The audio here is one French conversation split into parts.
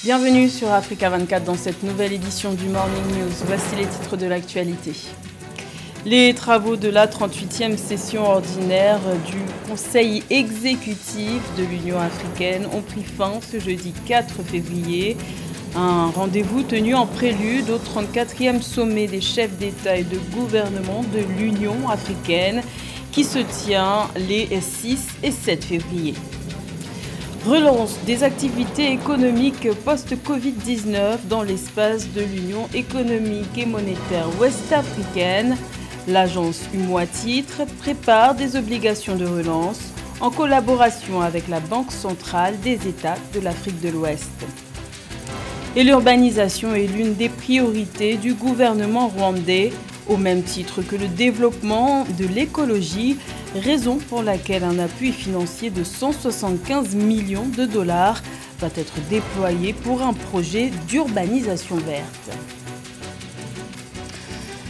Bienvenue sur Africa 24 dans cette nouvelle édition du Morning News. Voici les titres de l'actualité. Les travaux de la 38e session ordinaire du Conseil exécutif de l'Union africaine ont pris fin ce jeudi 4 février. Un rendez-vous tenu en prélude au 34e sommet des chefs d'État et de gouvernement de l'Union africaine qui se tient les 6 et 7 février. Relance des activités économiques post-Covid-19 dans l'espace de l'Union économique et monétaire ouest-africaine. L'agence UMOA Titres prépare des obligations de relance en collaboration avec la Banque centrale des États de l'Afrique de l'Ouest. Et l'urbanisation est l'une des priorités du gouvernement rwandais, au même titre que le développement de l'écologie, raison pour laquelle un appui financier de 175 millions de dollars va être déployé pour un projet d'urbanisation verte.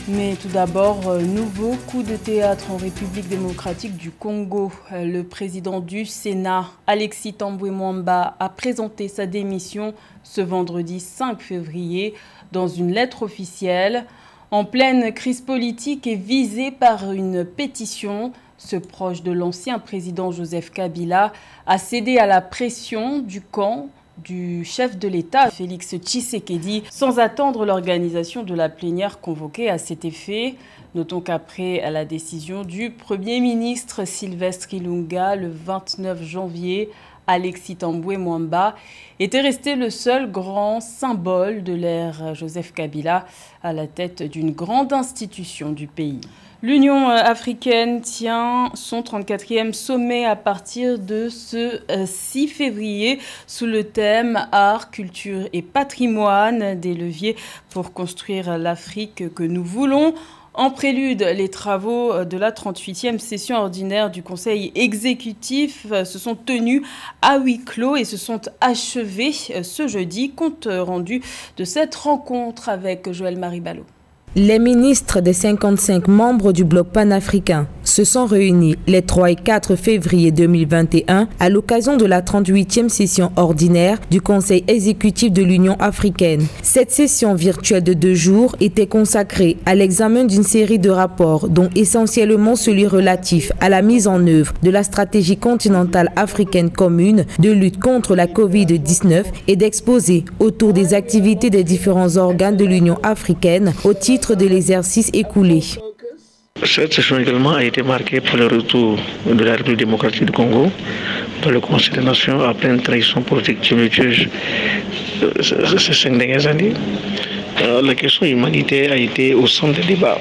Mais tout d'abord, nouveau coup de théâtre en République démocratique du Congo. Le président du Sénat, Alexis Tambwe Mwamba, a présenté sa démission ce vendredi 5 février dans une lettre officielle. En pleine crise politique et visé par une pétition, ce proche de l'ancien président Joseph Kabila a cédé à la pression du camp du chef de l'État, Félix Tshisekedi, sans attendre l'organisation de la plénière convoquée à cet effet. Notons qu'après la décision du Premier ministre Sylvestre Ilunga le 29 janvier, Alexis Tambwe Mwamba était resté le seul grand symbole de l'ère Joseph Kabila à la tête d'une grande institution du pays. L'Union africaine tient son 34e sommet à partir de ce 6 février sous le thème Art, culture et patrimoine, des leviers pour construire l'Afrique que nous voulons. En prélude, les travaux de la 38e session ordinaire du Conseil exécutif se sont tenus à huis clos et se sont achevés ce jeudi. Compte rendu de cette rencontre avec Joël Maribalo. Les ministres des 55 membres du bloc panafricain se sont réunis les 3 et 4 février 2021 à l'occasion de la 38e session ordinaire du Conseil exécutif de l'Union africaine. Cette session virtuelle de 2 jours était consacrée à l'examen d'une série de rapports, dont essentiellement celui relatif à la mise en œuvre de la stratégie continentale africaine commune de lutte contre la Covid-19 et d'exposer autour des activités des différents organes de l'Union africaine au titre de l'exercice écoulé. Cette session également a été marquée par le retour de la République démocratique du Congo dans le Conseil des Nations après une trahison politique tumultueuse ces 5 dernières années. La question humanitaire a été au centre des débats,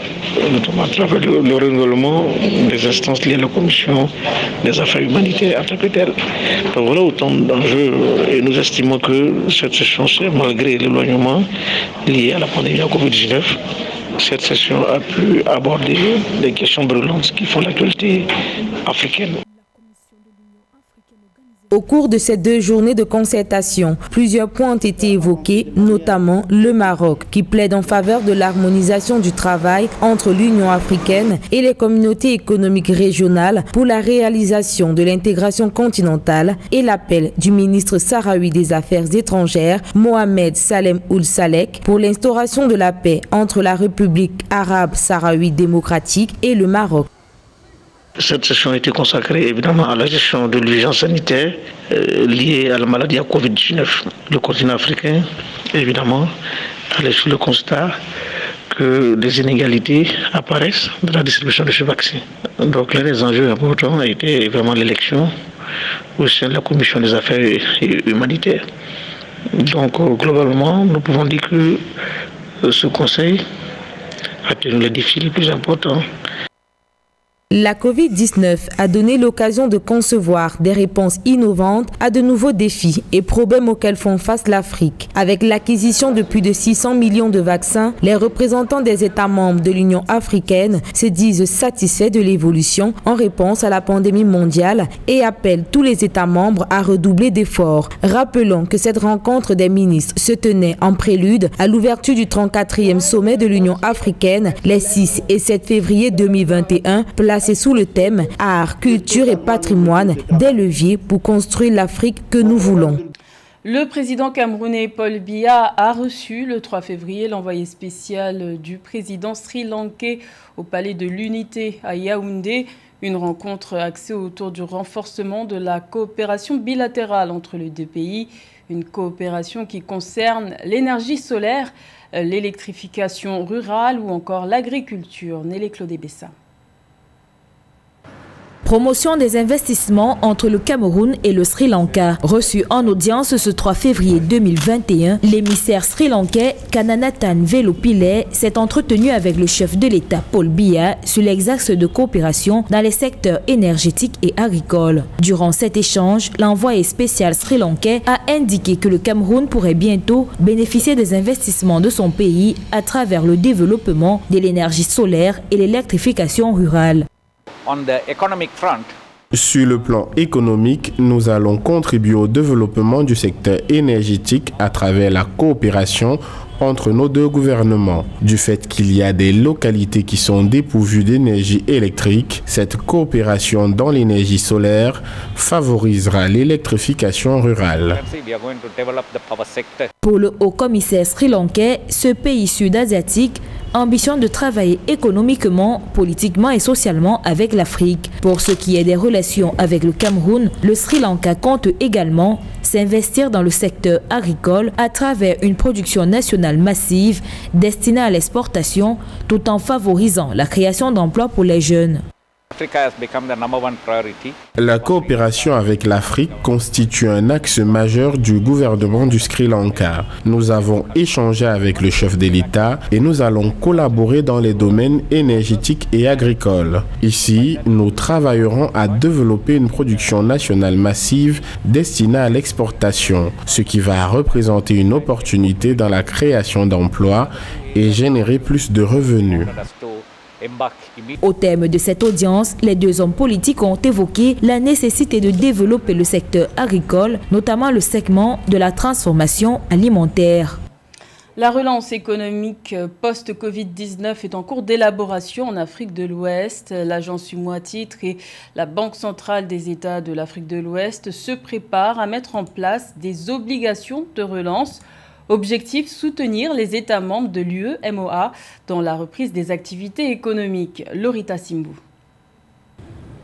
notamment à travers le renouvellement des instances liées à la Commission des affaires humanitaires en tant que telle. Donc voilà autant d'enjeux et nous estimons que cette session, malgré l'éloignement lié à la pandémie de la Covid-19, cette session a pu aborder des questions brûlantes qui font l'actualité africaine. Au cours de ces 2 journées de concertation, plusieurs points ont été évoqués, notamment le Maroc, qui plaide en faveur de l'harmonisation du travail entre l'Union africaine et les communautés économiques régionales pour la réalisation de l'intégration continentale, et l'appel du ministre sahraoui des Affaires étrangères, Mohamed Salem Ould Salek, pour l'instauration de la paix entre la République arabe sahraoui démocratique et le Maroc. Cette session a été consacrée évidemment à la gestion de l'urgence sanitaire liée à la maladie à Covid-19. Le continent africain, évidemment, allait sur le constat que des inégalités apparaissent dans la distribution de ce vaccin. Donc l'un des enjeux importants a été vraiment l'élection au sein de la Commission des affaires humanitaires. Donc globalement, nous pouvons dire que ce Conseil a tenu les défis les plus importants. La Covid-19 a donné l'occasion de concevoir des réponses innovantes à de nouveaux défis et problèmes auxquels font face l'Afrique. Avec l'acquisition de plus de 600 millions de vaccins, les représentants des États membres de l'Union africaine se disent satisfaits de l'évolution en réponse à la pandémie mondiale et appellent tous les États membres à redoubler d'efforts. Rappelons que cette rencontre des ministres se tenait en prélude à l'ouverture du 34e sommet de l'Union africaine les 6 et 7 février 2021, placé sous le thème Art, culture et patrimoine, des leviers pour construire l'Afrique que nous voulons. Le président camerounais Paul Biya a reçu le 3 février l'envoyé spécial du président sri-lankais au Palais de l'Unité à Yaoundé. Une rencontre axée autour du renforcement de la coopération bilatérale entre les deux pays. Une coopération qui concerne l'énergie solaire, l'électrification rurale ou encore l'agriculture. Nélé Claude Bessa. Promotion des investissements entre le Cameroun et le Sri Lanka. Reçu en audience ce 3 février 2021, l'émissaire sri-lankais Kannanathan Velopillay s'est entretenu avec le chef de l'État Paul Biya sur les axes de coopération dans les secteurs énergétiques et agricoles. Durant cet échange, l'envoyé spécial sri-lankais a indiqué que le Cameroun pourrait bientôt bénéficier des investissements de son pays à travers le développement de l'énergie solaire et l'électrification rurale. Sur le plan économique, nous allons contribuer au développement du secteur énergétique à travers la coopération entre nos deux gouvernements. Du fait qu'il y a des localités qui sont dépourvues d'énergie électrique, cette coopération dans l'énergie solaire favorisera l'électrification rurale. Pour le haut-commissaire sri-lankais, ce pays sud-asiatique ambitionne de travailler économiquement, politiquement et socialement avec l'Afrique. Pour ce qui est des relations avec le Cameroun, le Sri Lanka compte également s'investir dans le secteur agricole à travers une production nationale massive destinée à l'exportation tout en favorisant la création d'emplois pour les jeunes. La coopération avec l'Afrique constitue un axe majeur du gouvernement du Sri Lanka. Nous avons échangé avec le chef de l'État et nous allons collaborer dans les domaines énergétiques et agricoles. Ici, nous travaillerons à développer une production nationale massive destinée à l'exportation, ce qui va représenter une opportunité dans la création d'emplois et générer plus de revenus. Au terme de cette audience, les deux hommes politiques ont évoqué la nécessité de développer le secteur agricole, notamment le segment de la transformation alimentaire. La relance économique post-Covid-19 est en cours d'élaboration en Afrique de l'Ouest. L'agence UMOA Titres et la Banque centrale des États de l'Afrique de l'Ouest se préparent à mettre en place des obligations de relance. Objectif, soutenir les États membres de l'UEMOA dans la reprise des activités économiques. Lorita Simbou.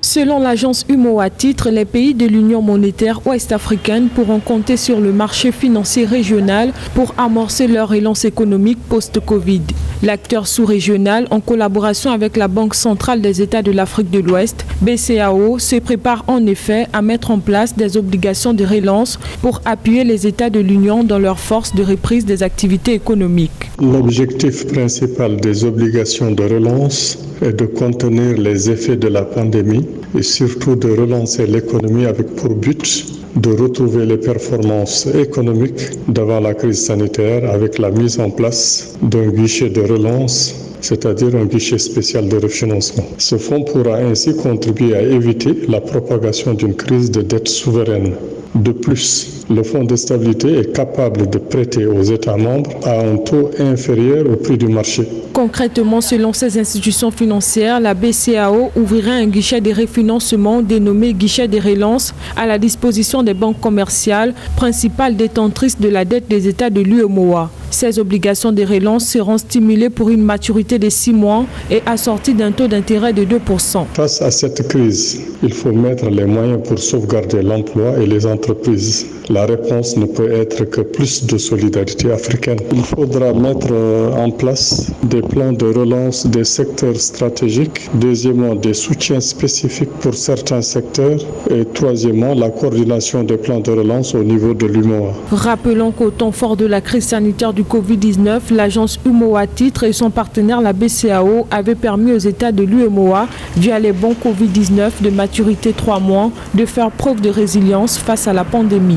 Selon l'agence UMOA Titres, les pays de l'Union monétaire ouest-africaine pourront compter sur le marché financier régional pour amorcer leur relance économique post-Covid. L'acteur sous-régional, en collaboration avec la Banque centrale des États de l'Afrique de l'Ouest, BCAO, se prépare en effet à mettre en place des obligations de relance pour appuyer les États de l'Union dans leur force de reprise des activités économiques. L'objectif principal des obligations de relance est de contenir les effets de la pandémie et surtout de relancer l'économie avec pour but de retrouver les performances économiques d'avant la crise sanitaire avec la mise en place d'un guichet de relance, c'est-à-dire un guichet spécial de refinancement. Ce fonds pourra ainsi contribuer à éviter la propagation d'une crise de dette souveraine. De plus, le Fonds de stabilité est capable de prêter aux États membres à un taux inférieur au prix du marché. Concrètement, selon ces institutions financières, la BCAO ouvrirait un guichet de refinancement dénommé guichet de relance à la disposition des banques commerciales, principales détentrices de la dette des États de l'UEMOA. Ces obligations de relance seront stimulées pour une maturité de 6 mois et assorties d'un taux d'intérêt de 2%. Face à cette crise, il faut mettre les moyens pour sauvegarder l'emploi et les entreprises. La réponse ne peut être que plus de solidarité africaine. Il faudra mettre en place des plans de relance des secteurs stratégiques. Deuxièmement, des soutiens spécifiques pour certains secteurs. Et troisièmement, la coordination des plans de relance au niveau de l'UMOA. Rappelons qu'au temps fort de la crise sanitaire du Covid-19, l'agence UMOA Titres et son partenaire la BCAO avaient permis aux États de l'UMOA, via les bons Covid-19 de maturité 3 mois, de faire preuve de résilience face à la pandémie.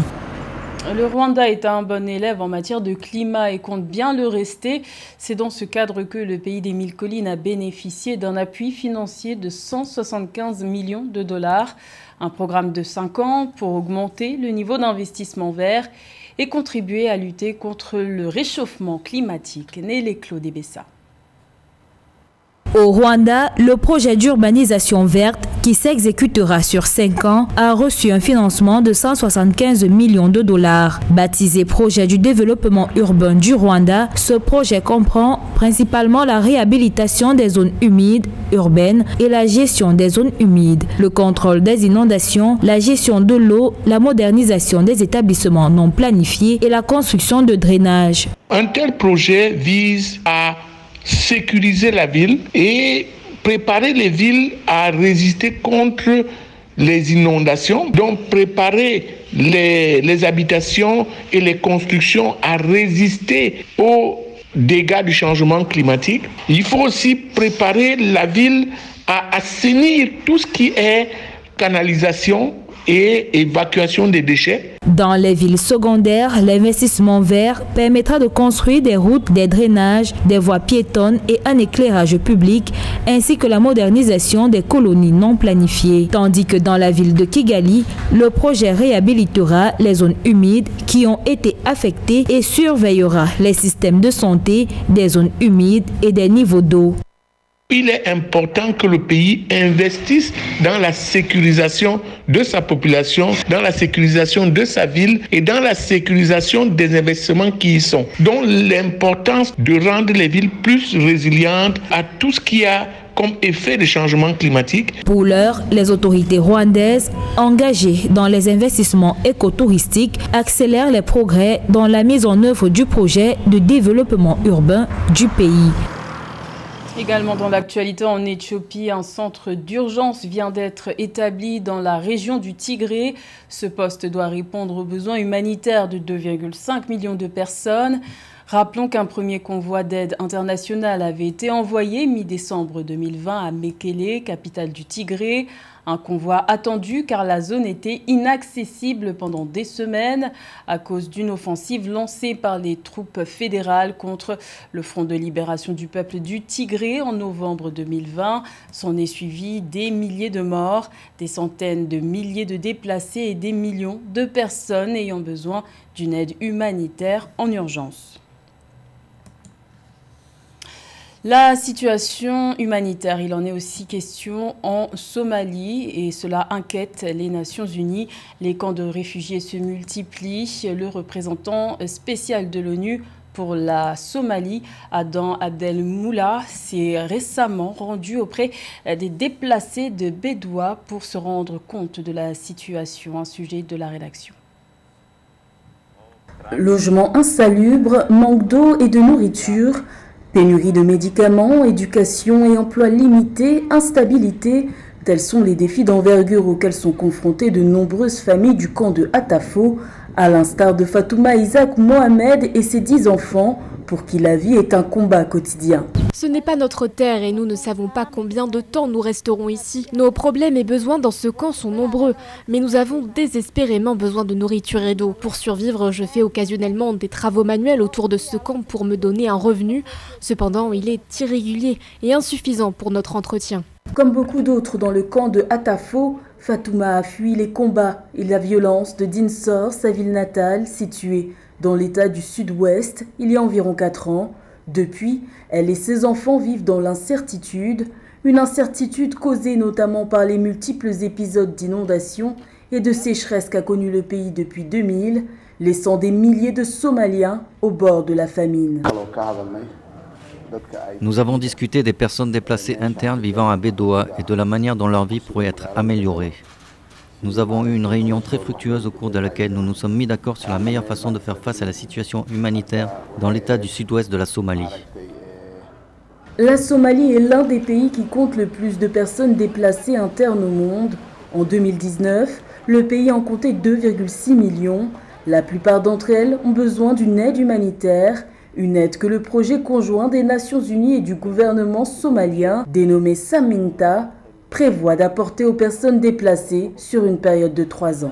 Le Rwanda est un bon élève en matière de climat et compte bien le rester. C'est dans ce cadre que le pays des 1000 collines a bénéficié d'un appui financier de 175 millions de dollars. Un programme de 5 ans pour augmenter le niveau d'investissement vert et contribuer à lutter contre le réchauffement climatique. Nélé Claude Bessa. Au Rwanda, le projet d'urbanisation verte qui s'exécutera sur 5 ans a reçu un financement de 175 millions de dollars. Baptisé projet du développement urbain du Rwanda, ce projet comprend principalement la réhabilitation des zones humides urbaines et la gestion des zones humides, le contrôle des inondations, la gestion de l'eau, la modernisation des établissements non planifiés et la construction de drainage. Un tel projet vise à sécuriser la ville et préparer les villes à résister contre les inondations, donc préparer les habitations et les constructions à résister aux dégâts du changement climatique. Il faut aussi préparer la ville à assainir tout ce qui est canalisation et évacuation des déchets. Dans les villes secondaires, l'investissement vert permettra de construire des routes, des drainages, des voies piétonnes et un éclairage public, ainsi que la modernisation des colonies non planifiées. Tandis que dans la ville de Kigali, le projet réhabilitera les zones humides qui ont été affectées et surveillera les systèmes de santé des zones humides et des niveaux d'eau. Il est important que le pays investisse dans la sécurisation de sa population, dans la sécurisation de sa ville et dans la sécurisation des investissements qui y sont. Donc l'importance de rendre les villes plus résilientes à tout ce qui a comme effet de changement climatique. Pour l'heure, les autorités rwandaises engagées dans les investissements écotouristiques accélèrent les progrès dans la mise en œuvre du projet de développement urbain du pays. Également dans l'actualité en Éthiopie, un centre d'urgence vient d'être établi dans la région du Tigré. Ce poste doit répondre aux besoins humanitaires de 2,5 millions de personnes. Rappelons qu'un premier convoi d'aide internationale avait été envoyé mi-décembre 2020 à Mekele, capitale du Tigré. Un convoi attendu car la zone était inaccessible pendant des semaines à cause d'une offensive lancée par les troupes fédérales contre le Front de libération du peuple du Tigré en novembre 2020. S'en est suivi des milliers de morts, des centaines de milliers de déplacés et des millions de personnes ayant besoin d'une aide humanitaire en urgence. La situation humanitaire, il en est aussi question en Somalie et cela inquiète les Nations Unies. Les camps de réfugiés se multiplient. Le représentant spécial de l'ONU pour la Somalie, Adam Abdelmoula, s'est récemment rendu auprès des déplacés de Bédoua pour se rendre compte de la situation. Un sujet de la rédaction. Logement insalubre, manque d'eau et de nourriture, pénurie de médicaments, éducation et emploi limité, instabilité, tels sont les défis d'envergure auxquels sont confrontées de nombreuses familles du camp de Atafo, à l'instar de Fatouma Isaac Mohamed et ses 10 enfants, pour qui la vie est un combat quotidien. Ce n'est pas notre terre et nous ne savons pas combien de temps nous resterons ici. Nos problèmes et besoins dans ce camp sont nombreux, mais nous avons désespérément besoin de nourriture et d'eau. Pour survivre, je fais occasionnellement des travaux manuels autour de ce camp pour me donner un revenu. Cependant, il est irrégulier et insuffisant pour notre entretien. Comme beaucoup d'autres dans le camp de Atafo, Fatouma a fui les combats et la violence de Dinsor, sa ville natale, située dans l'état du sud-ouest, il y a environ 4 ans. Depuis, elle et ses enfants vivent dans l'incertitude, une incertitude causée notamment par les multiples épisodes d'inondations et de sécheresse qu'a connu le pays depuis 2000, laissant des milliers de Somaliens au bord de la famine. Nous avons discuté des personnes déplacées internes vivant à Bédoua et de la manière dont leur vie pourrait être améliorée. Nous avons eu une réunion très fructueuse au cours de laquelle nous nous sommes mis d'accord sur la meilleure façon de faire face à la situation humanitaire dans l'état du sud-ouest de la Somalie. La Somalie est l'un des pays qui compte le plus de personnes déplacées internes au monde. En 2019, le pays en comptait 2,6 millions. La plupart d'entre elles ont besoin d'une aide humanitaire, une aide que le projet conjoint des Nations Unies et du gouvernement somalien, dénommé Saminta, prévoit d'apporter aux personnes déplacées sur une période de 3 ans.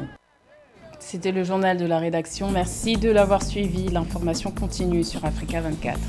C'était le journal de la rédaction. Merci de l'avoir suivi. L'information continue sur Africa 24.